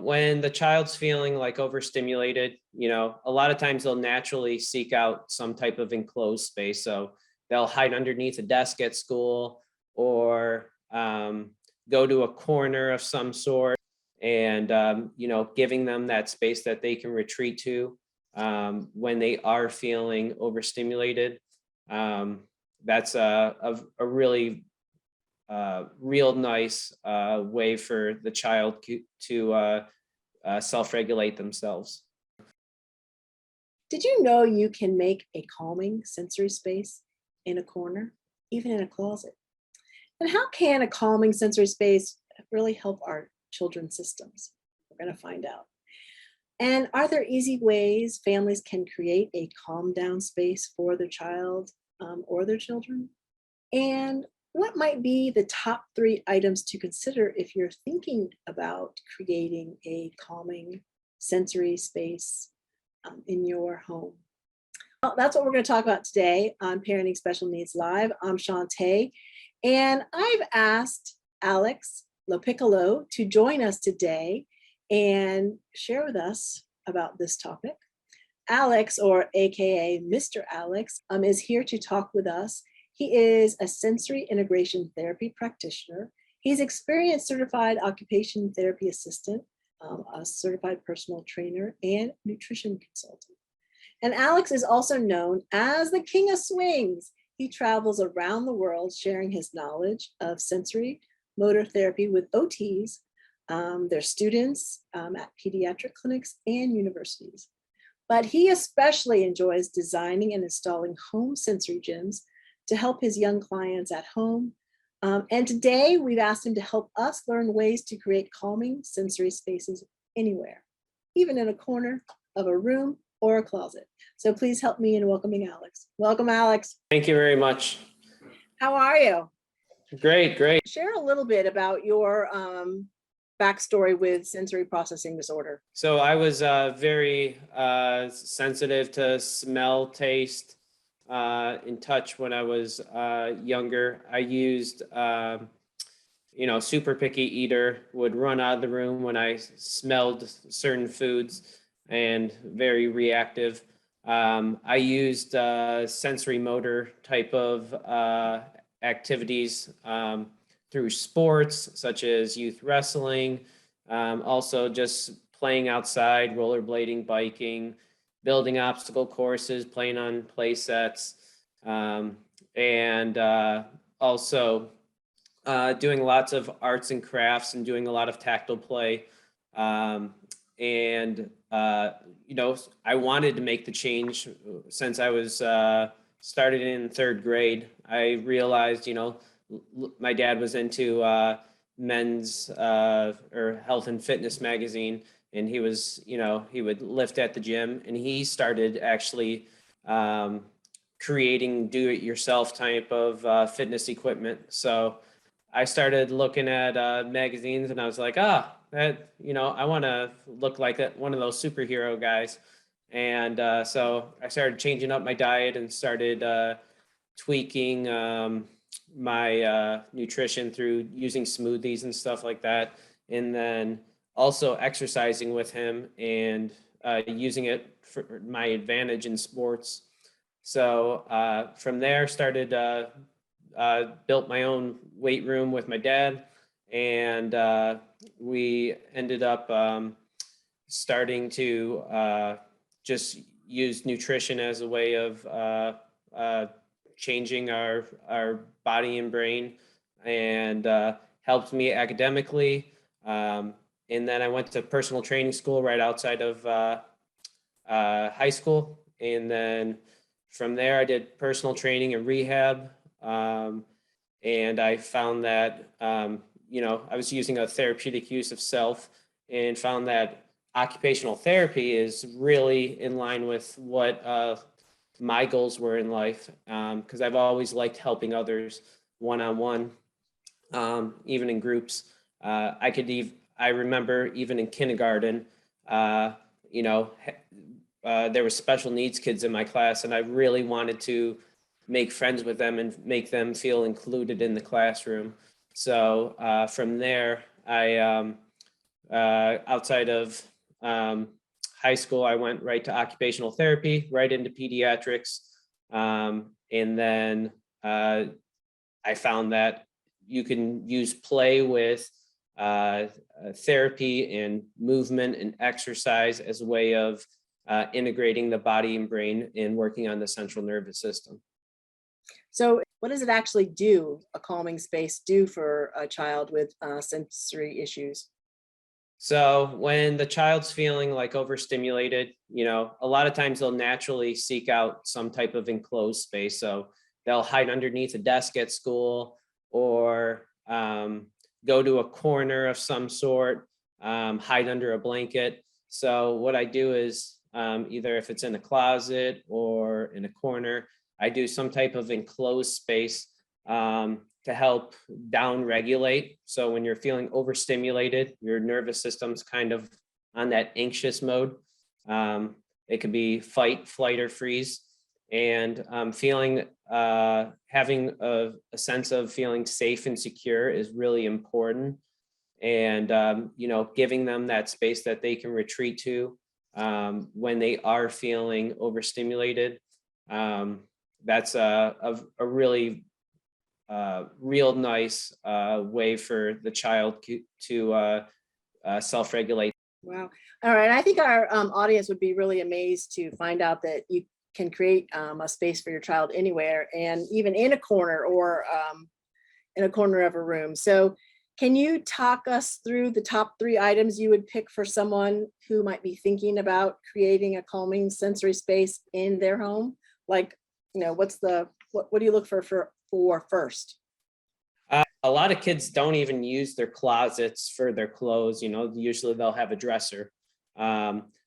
when the child's feeling like overstimulated, a lot of times they'll naturally seek out some type of enclosed space. So they'll hide underneath a desk at school, or go to a corner of some sort, and giving them that space that they can retreat to when they are feeling overstimulated. That's a really real nice way for the child to self-regulate themselves. Did you know you can make a calming sensory space in a corner, even in a closet? And how can a calming sensory space really help our children's systems? We're going to find out. And are there easy ways families can create a calm down space for their child or their children? And what might be the top 3 items to consider if you're thinking about creating a calming sensory space in your home? Well, that's what we're going to talk about today on Parenting Special Needs Live. I'm Shantae, and I've asked Alex Lopiccolo to join us today and share with us about this topic. Alex, or AKA Mr. Alex, is here to talk with us. He is a sensory integration therapy practitioner. He's experienced certified occupation therapy assistant, a certified personal trainer, and nutrition consultant. And Alex is also known as the King of Swings. He travels around the world sharing his knowledge of sensory motor therapy with OTs, their students at pediatric clinics and universities. But he especially enjoys designing and installing home sensory gyms to help his young clients at home. And today we've asked him to help us learn ways to create calming sensory spaces anywhere, even in a corner of a room or a closet. So please help me in welcoming Alex. Welcome, Alex. Thank you very much. How are you? Great. Share a little bit about your backstory with sensory processing disorder. So I was very sensitive to smell, taste, in touch when I was younger. I used, super picky eater, would run out of the room when I smelled certain foods, and very reactive. I used sensory motor type of activities through sports such as youth wrestling, also just playing outside, rollerblading, biking, building obstacle courses, playing on play sets, and also doing lots of arts and crafts and doing a lot of tactile play. I wanted to make the change since I was started in 3rd grade. I realized, my dad was into men's or health and fitness magazine, and he was, he would lift at the gym, and he started actually creating do-it-yourself type of fitness equipment. So I started looking at magazines, and I was like, I want to look like one of those superhero guys. And so I started changing up my diet and started tweaking my nutrition through using smoothies and stuff like that. And then also exercising with him and using it for my advantage in sports. So from there, started built my own weight room with my dad, and we ended up starting to just use nutrition as a way of changing our body and brain, and helped me academically. And then I went to personal training school right outside of high school. And then from there, I did personal training and rehab. And I found that, I was using a therapeutic use of self, and found that occupational therapy is really in line with what my goals were in life, because I've always liked helping others one-on-one, even in groups. I remember even in kindergarten, there were special needs kids in my class, and I really wanted to make friends with them and make them feel included in the classroom. So from there, I outside of high school, I went right to occupational therapy, right into pediatrics. And then I found that you can use play with therapy and movement and exercise as a way of integrating the body and brain and working on the central nervous system. So what does it actually do, a calming space do for a child with sensory issues? So when the child's feeling like overstimulated, a lot of times they'll naturally seek out some type of enclosed space. So they'll hide underneath a desk at school, or go to a corner of some sort, hide under a blanket. So what I do is either if it's in a closet or in a corner, I do some type of enclosed space to help down regulate. So when you're feeling overstimulated, your nervous system's kind of on that anxious mode. It could be fight, flight, or freeze. And feeling, having a sense of feeling safe and secure is really important. And, giving them that space that they can retreat to when they are feeling overstimulated. That's a really real nice way for the child to self-regulate. Wow. All right. I think our audience would be really amazed to find out that you can create a space for your child anywhere, and even in a corner or in a corner of a room. So can you talk us through the top 3 items you would pick for someone who might be thinking about creating a calming sensory space in their home? Like, what do you look for first? A lot of kids don't even use their closets for their clothes. Usually they'll have a dresser.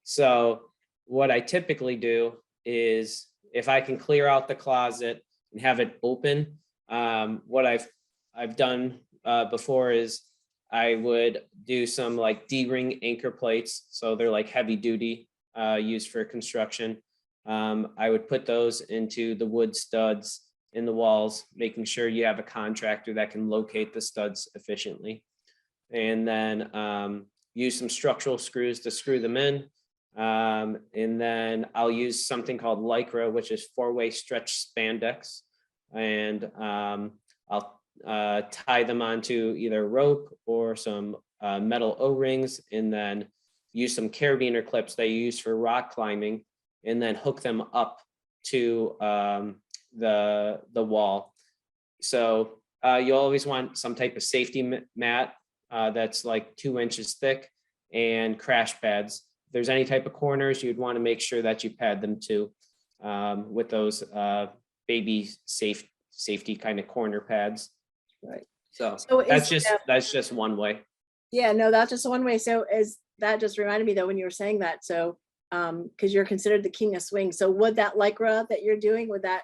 So what I typically do is, if I can clear out the closet and have it open, what I've done before is I would do some like D-ring anchor plates. So they're like heavy duty, used for construction. I would put those into the wood studs in the walls, making sure you have a contractor that can locate the studs efficiently. And then use some structural screws to screw them in. And then I'll use something called lycra, which is 4-way stretch spandex. And I'll tie them onto either rope or some metal O-rings, and then use some carabiner clips that you use for rock climbing, and then hook them up to the wall. So you always want some type of safety mat that's like 2 inches thick, and crash pads. If there's any type of corners, you'd want to make sure that you pad them too, with those baby safety kind of corner pads. Right. So So that's just one way. Yeah, no, that's just one way. So that just reminded me though, when you were saying that, so because you're considered the king of swing. So would that lycra that you're doing, would that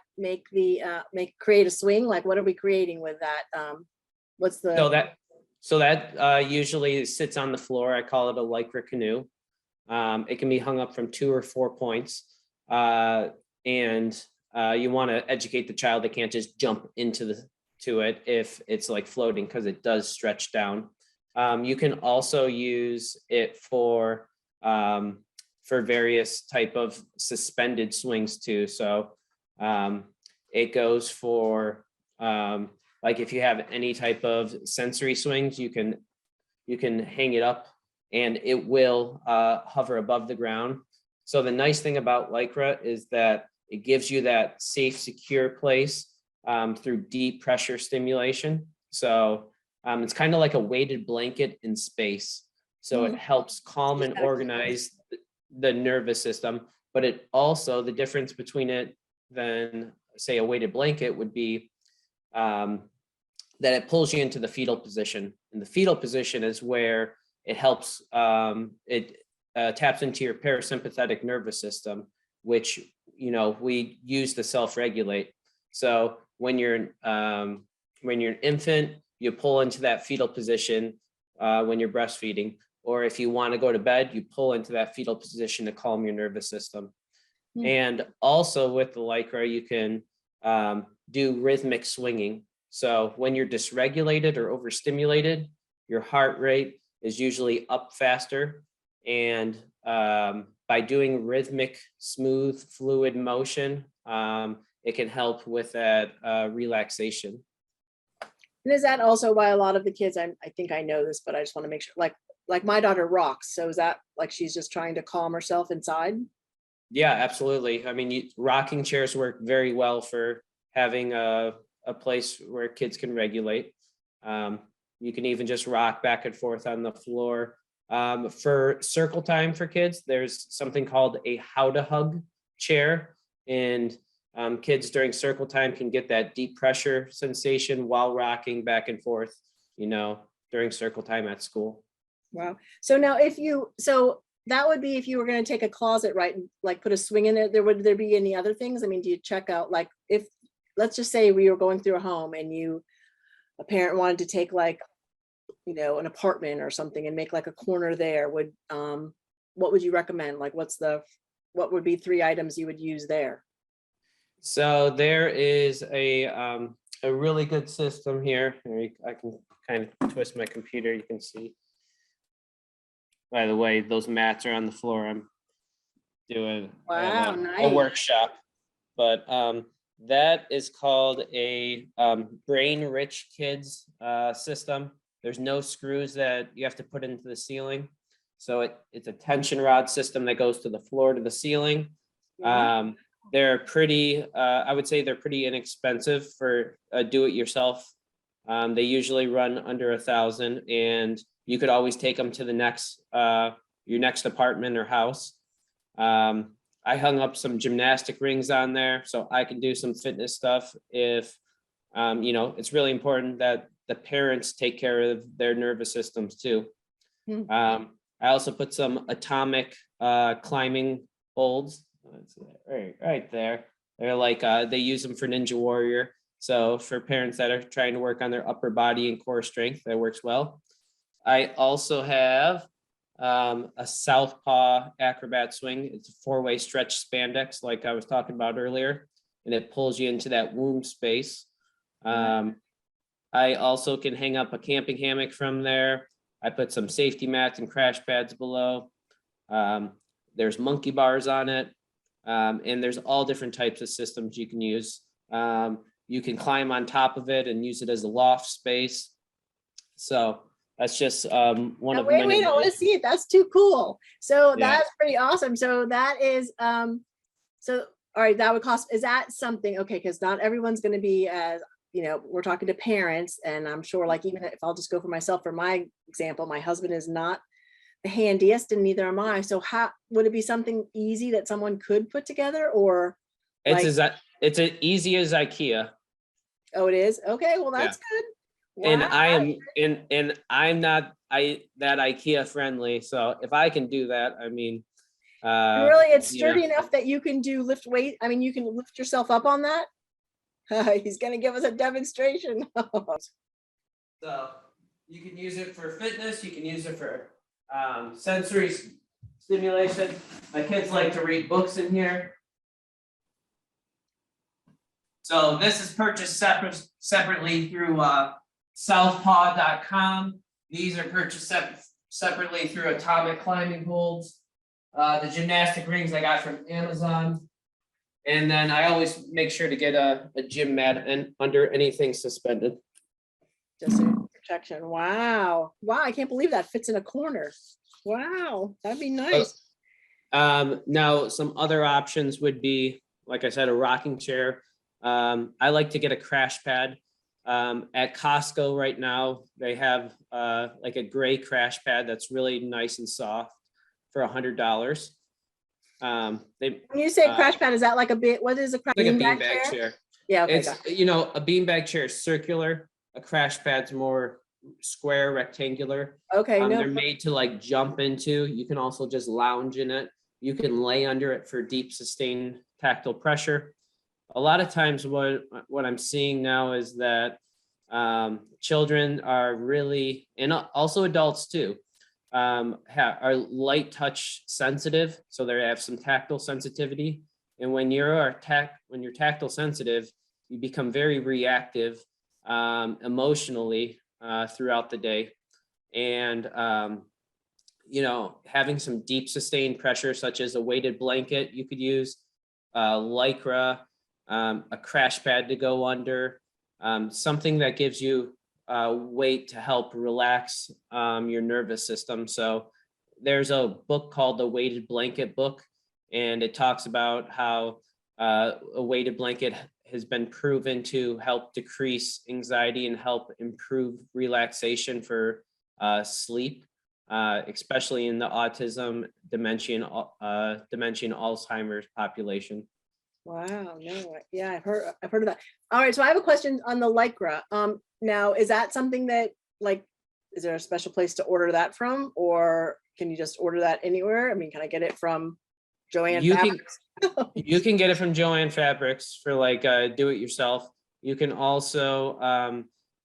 create a swing? Like, what are we creating with that? What's the So that usually sits on the floor. I call it a lycra canoe. It can be hung up from 2 or 4 points. And you want to educate the child. They can't just jump into it if it's like floating, because it does stretch down. You can also use it for various type of suspended swings too. So it goes for like if you have any type of sensory swings, you can hang it up and it will hover above the ground. So the nice thing about lycra is that it gives you that safe, secure place through deep pressure stimulation. So it's kind of like a weighted blanket in space. So it helps calm and organize the nervous system, but it also, the difference between it than say a weighted blanket would be that it pulls you into the fetal position. And the fetal position is where it helps, it taps into your parasympathetic nervous system, which, we use to self-regulate. So when you're an infant, you pull into that fetal position when you're breastfeeding, or if you want to go to bed, you pull into that fetal position to calm your nervous system. And also with the lycra, you can do rhythmic swinging. So when you're dysregulated or overstimulated, your heart rate is usually up faster. And by doing rhythmic, smooth, fluid motion, it can help with that relaxation. And is that also why a lot of the kids, I think I know this, but I just want to make sure, like my daughter rocks. So is that like she's just trying to calm herself inside? Yeah, absolutely. I mean, rocking chairs work very well for having a place where kids can regulate. You can even just rock back and forth on the floor. For circle time for kids, there's something called a how to hug chair. And kids during circle time can get that deep pressure sensation while rocking back and forth, during circle time at school. Wow. So now so that would be if you were going to take a closet, right, and like put a swing in it, would there be any other things? I mean, do you check out, like, if, let's just say we were going through a home and a parent wanted to take like, an apartment or something and make like a corner there, what would you recommend? Like, what would be 3 items you would use there? So there is a really good system here. I can kind of twist my computer. You can see. By the way, those mats are on the floor. I'm doing Wow, a nice. workshop, but that is called a Brain Rich Kids system. There's no screws that you have to put into the ceiling. So it's a tension rod system that goes to the floor to the ceiling. Yeah. They're pretty, I would say they're pretty inexpensive for a do-it-yourself. They usually run under $1,000, and you could always take them to the your next apartment or house. I hung up some gymnastic rings on there so I can do some fitness stuff if, it's really important that the parents take care of their nervous systems too. I also put some atomic climbing holds. Right there. They're like, they use them for Ninja Warrior. So for parents that are trying to work on their upper body and core strength, that works well. I also have a Southpaw acrobat swing. It's a 4-way stretch spandex, like I was talking about earlier, and it pulls you into that womb space. I also can hang up a camping hammock from there. I put some safety mats and crash pads below. There's monkey bars on it. And there's all different types of systems you can use. You can climb on top of it and use it as a loft space. So that's just one of wait, many. I want to see it. That's too cool. So Yeah. That's pretty awesome. So that is so all right, that would cost, is that something, okay, because not everyone's going to be as, we're talking to parents, and I'm sure, like, even if I'll just go for myself, for my example, my husband is not the handiest and neither am I. So how would it be something easy that someone could put together, or It's as easy as IKEA. Oh, it is? Okay, well, that's good. Wow. And I'm not that IKEA friendly. So if I can do that, I mean, really, it's sturdy enough that you can lift weight. I mean, you can lift yourself up on that. He's going to give us a demonstration. So you can use it for fitness. You can use it for sensory stimulation. My kids like to read books in here. So this is purchased separately through southpaw.com. These are purchased separately through Atomic Climbing Holds. The gymnastic rings I got from Amazon. And then I always make sure to get a gym mat under anything suspended. Just protection. Wow. Wow, I can't believe that fits in a corner. Wow, that'd be nice. Now, some other options would be, like I said, a rocking chair. I like to get a crash pad. At Costco right now, they have like a gray crash pad that's really nice and soft for $100. When you say crash pad, is that like what is a crash? Like a beanbag chair? Yeah, okay, it's a beanbag chair is circular. A crash pad's more square, rectangular. Okay, no. They're made to like jump into. You can also just lounge in it. You can lay under it for deep, sustained tactile pressure. A lot of times what I'm seeing now is that children are really, and also adults too, are light touch sensitive. So they have some tactile sensitivity. And when you're tactile sensitive, you become very reactive emotionally throughout the day. and you know, having some deep sustained pressure, such as a weighted blanket you could use, lycra, a crash pad to go under, something that gives you weight to help relax your nervous system. So there's a book called The Weighted Blanket Book, and it talks about how a weighted blanket has been proven to help decrease anxiety and help improve relaxation for sleep, especially in the autism, dementia, and Alzheimer's population. Wow, no, yeah, I've heard of that. All right, so I have a question on the lycra. Now, is that something that, like, is there a special place to order that from, or can you just order that anywhere? I mean, can I get it from Joanne You can Fabrics? you can get it from Joanne Fabrics for like do it yourself. You can also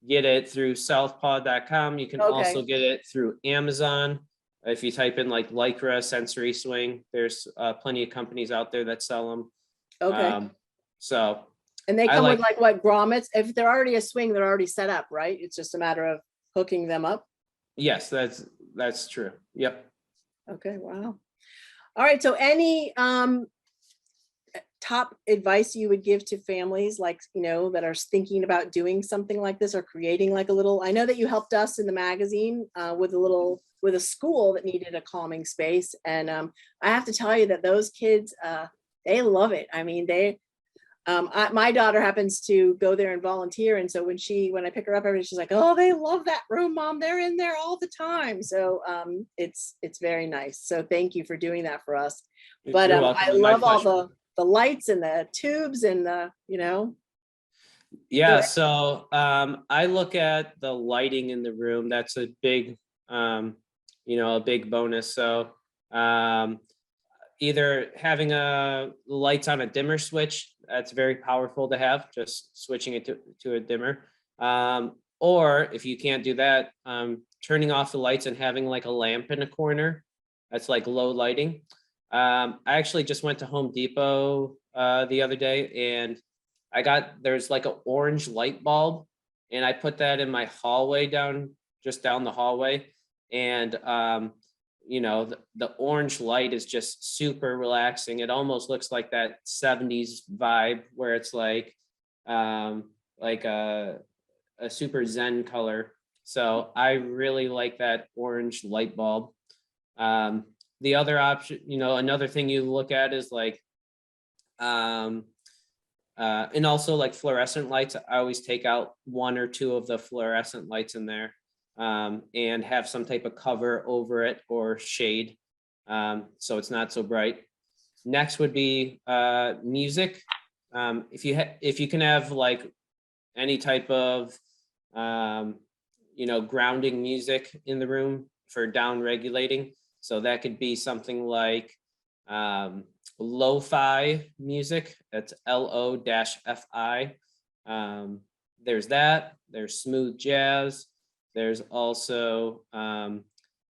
get it through southpaw.com. You can also Okay, get it through Amazon. If you type in like lycra sensory swing, there's plenty of companies out there that sell them. okay. So And they I come like, with like what, grommets? If they're already a swing, they're already set up, right? It's just a matter of hooking them up. yes, that's true. Yep. Okay, wow. All right, so any top advice you would give to families, like, you know, that are thinking about doing something like this or creating like a little, I know that you helped us in the magazine with a school that needed a calming space. And I have to tell you that those kids, they love it. I mean, my daughter happens to go there and volunteer. And so when I pick her up, she's like, oh, they love that room, Mom. They're in there all the time. So it's very nice. So thank you for doing that for us. But You're welcome. I My love all pleasure. the lights and the tubes and the, you know. Yeah, so I look at the lighting in the room. That's a big, you know, a big bonus. So either having lights on a dimmer switch, that's very powerful to have, just switching it to a dimmer. Or if you can't do that, turning off the lights and having like a lamp in a corner, that's like low lighting. I actually just went to Home Depot the other day, and there's like an orange light bulb, and I put that in my hallway just down the hallway. And you know, the orange light is just super relaxing. It almost looks like that 70s vibe where it's like a super zen color. So I really like that orange light bulb. The other option, you know, another thing you look at is like and also like fluorescent lights. I always take out one or two of the fluorescent lights in there, and have some type of cover over it or shade, so it's not so bright. Next would be music. If you can have like any type of you know, grounding music in the room for down regulating. So that could be something like lo-fi music. That's LO-FI. There's that. There's smooth jazz. There's also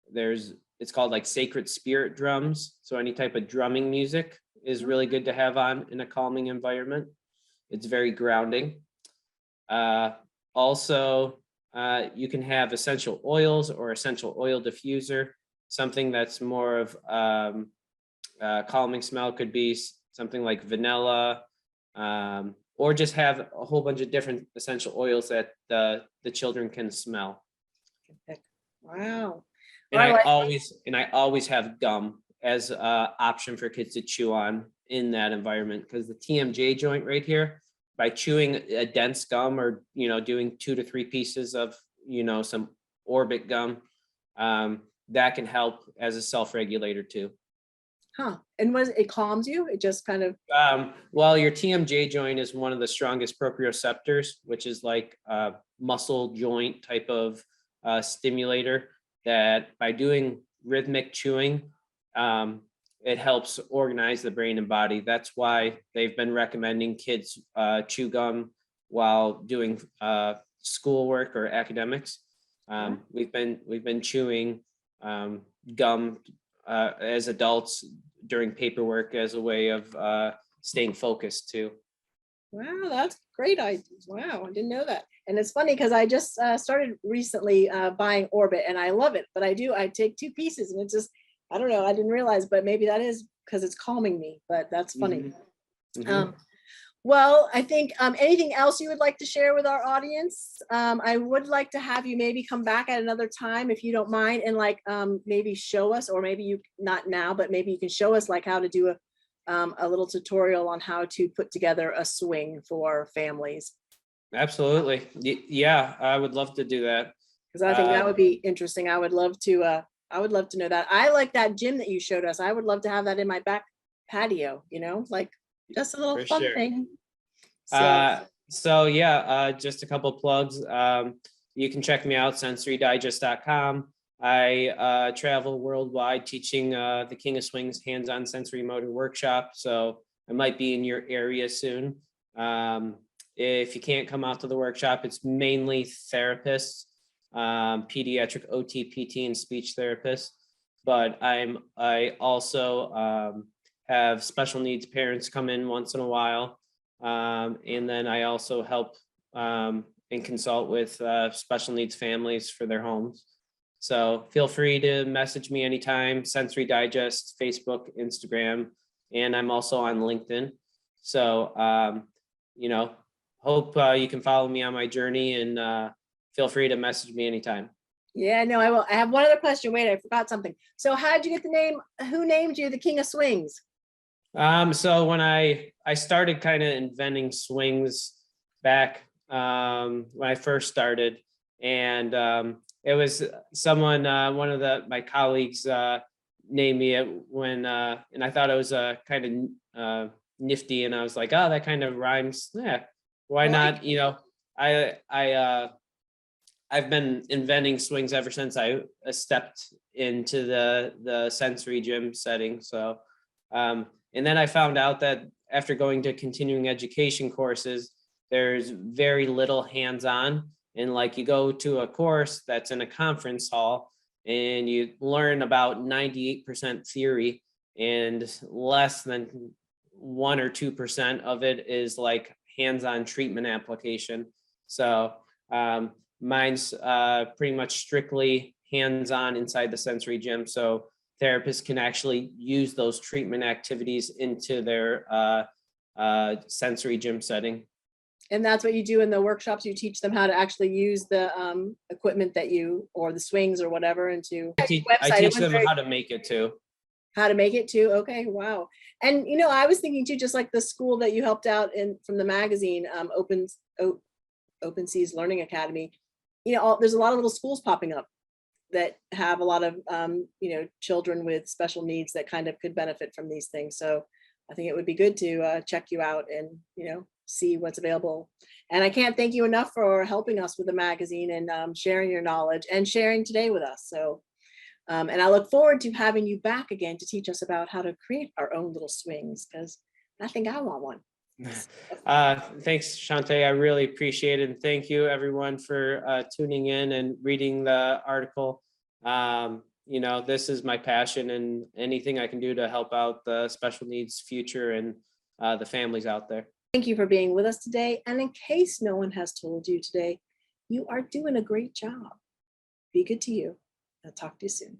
it's called like sacred spirit drums. So any type of drumming music is really good to have on in a calming environment. It's very grounding. Also, you can have essential oils or essential oil diffuser. Something that's more of calming smell could be something like vanilla, or just have a whole bunch of different essential oils that the children can smell. Wow. And I always have gum as an option for kids to chew on in that environment, because the TMJ joint right here, by chewing a dense gum or, you know, doing 2 to 3 pieces of, you know, some orbit gum, that can help as a self-regulator too. Huh. And it calms you? It just kind of. Well, your TMJ joint is one of the strongest proprioceptors, which is like a muscle joint type of stimulator that by doing rhythmic chewing, it helps organize the brain and body. That's why they've been recommending kids chew gum while doing schoolwork or academics. We've been chewing gum as adults during paperwork as a way of staying focused too. Wow, that's great idea. Wow, I didn't know that. And it's funny because I just started recently buying Orbit and I love it, but I take two pieces and it's just, I don't know, I didn't realize, but maybe that is because it's calming me, but that's funny. Well, I think anything else you would like to share with our audience? I would like to have you maybe come back at another time if you don't mind, and like maybe show us, or maybe you not now, but maybe you can show us like how to do a little tutorial on how to put together a swing for families. Absolutely. Yeah, I would love to do that. Because I think that would be interesting. I would love to know that. I like that gym that you showed us. I would love to have that in my back patio, you know, like just a little fun thing. So yeah, just a couple plugs. You can check me out, sensorydigest.com. I travel worldwide teaching the King of Swings hands-on sensory motor workshop. So I might be in your area soon. If you can't come out to the workshop, it's mainly therapists, pediatric OT, PT, and speech therapists. But I also have special needs parents come in once in a while. And then I also help and consult with special needs families for their homes. So feel free to message me anytime, Sensory Digest, Facebook, Instagram, and I'm also on LinkedIn. So, you know, hope you can follow me on my journey, and feel free to message me anytime. Yeah, no, I will. I have one other question. Wait, I forgot something. So how did you get the name? Who named you the King of Swings? So when I started kind of inventing swings back when I first started, and it was someone, one of my colleagues named me it when, and I thought it was kind of nifty, and I was like, oh, that kind of rhymes. Yeah, why not? You know, I've been inventing swings ever since I stepped into the sensory gym setting. So, and then I found out that after going to continuing education courses, there's very little hands-on. And like you go to a course that's in a conference hall and you learn about 98% theory, and less than 1 or 2% of it is like hands-on treatment application. So mine's pretty much strictly hands-on inside the sensory gym. So therapists can actually use those treatment activities into their sensory gym setting. And that's what you do in the workshops. You teach them how to actually use the equipment that or the swings or whatever into I teach them how to make it too. How to make it too. Okay. Wow. And, you know, I was thinking too, just like the school that you helped out from the magazine, Open Seas Learning Academy, you know, there's a lot of little schools popping up that have a lot of, you know, children with special needs that kind of could benefit from these things. So I think it would be good to check you out and, you know, see what's available. And I can't thank you enough for helping us with the magazine and sharing your knowledge and sharing today with us. So, and I look forward to having you back again to teach us about how to create our own little swings, because I think I want one. Thanks, Shantae. I really appreciate it. And thank you everyone for tuning in and reading the article. You know, this is my passion, and anything I can do to help out the special needs future and the families out there. Thank you for being with us today. And in case no one has told you today, you are doing a great job. Be good to you. I'll talk to you soon.